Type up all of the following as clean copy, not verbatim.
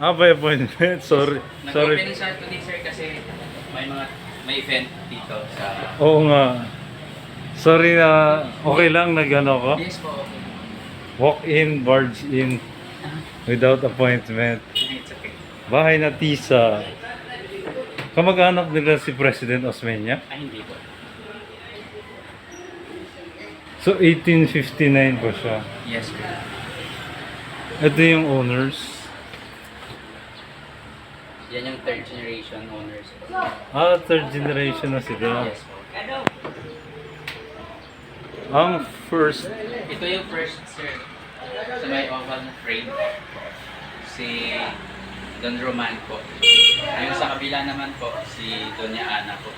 by appointment. Sorry. Sorry. Nag-open sa today, sir, kasi may event dito sa... Oo nga. Sorry na okay lang nag-ano ko. Yes po, okay. Walk in, barge in without appointment. It's okay. Bahay na Tisa. Kamag-anak nila si President Osmeña. Ay, hindi po. So 1859 pa siya. Yes, sir. Ito yung owners. Yan yung third generation owners po. Third generation na sila. Yes po. Ang first, Ito yung first, sir. Sa may oval na frame. Si Don Roman po. Ayun sa kabila naman po, si Doña Ana po.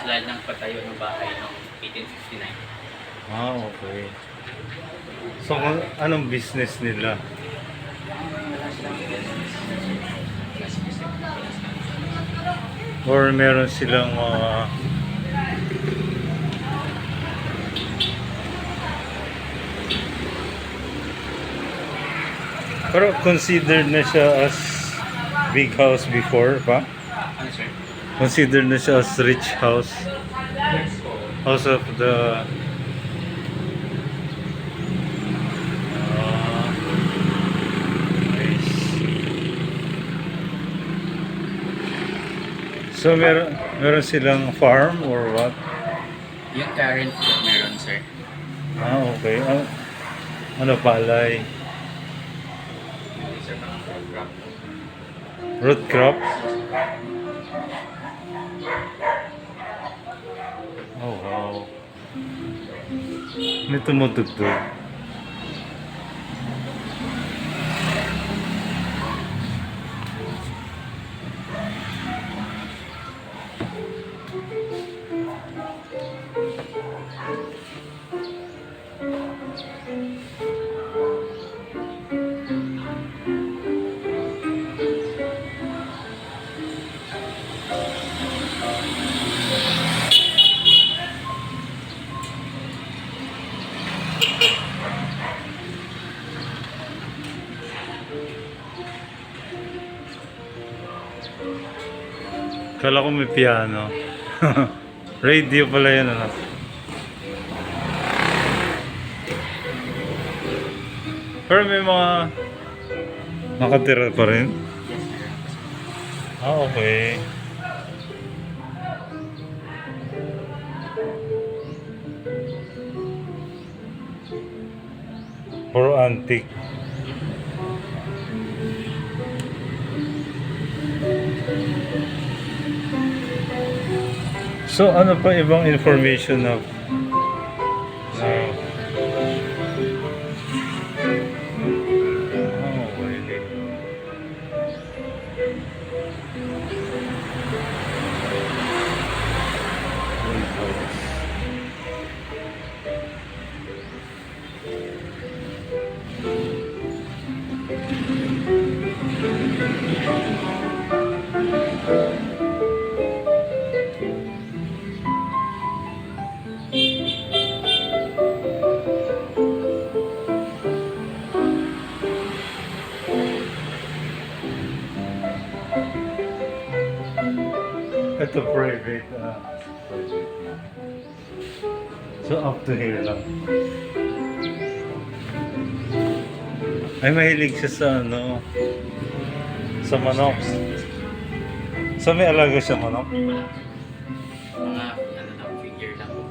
Sila nang patayo ng bahay noong 1859. okay. So, anong business nila? Or meron silang pero considered na siya as big house before pa? Ano, sir? Considered na siya as rich house? Yes po. House of the nice. So meron silang farm or what? Yung current po meron, sir. Okay. Ano palay? These are mga program. Root crops? Oh wow. May tumutugtog. Kala ko may piano. Radio pala yan, ano? Pero may mga nakatira pa rin. Yes, sir. Okay. Puro antique. So ano pa ibang information na okay. Ito private. So up to here lang. Ay mahilig siya sa ano, sa manok. So may alaga siya manok? Wala. Mga ano lang, figure lang po.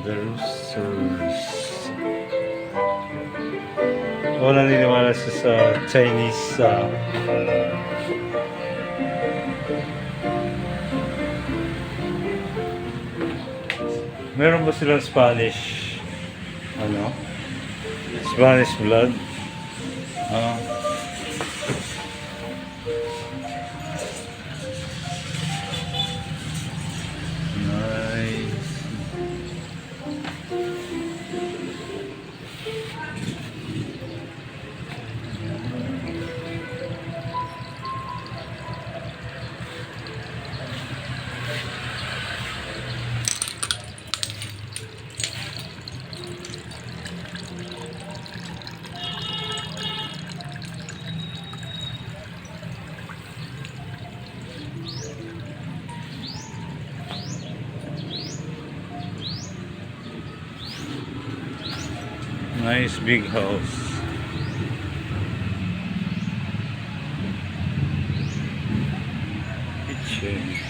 The roosters. O naniniwala siya sa Chinese meron ba silang Spanish Spanish blood? Nice. Nice big house. Kitchen.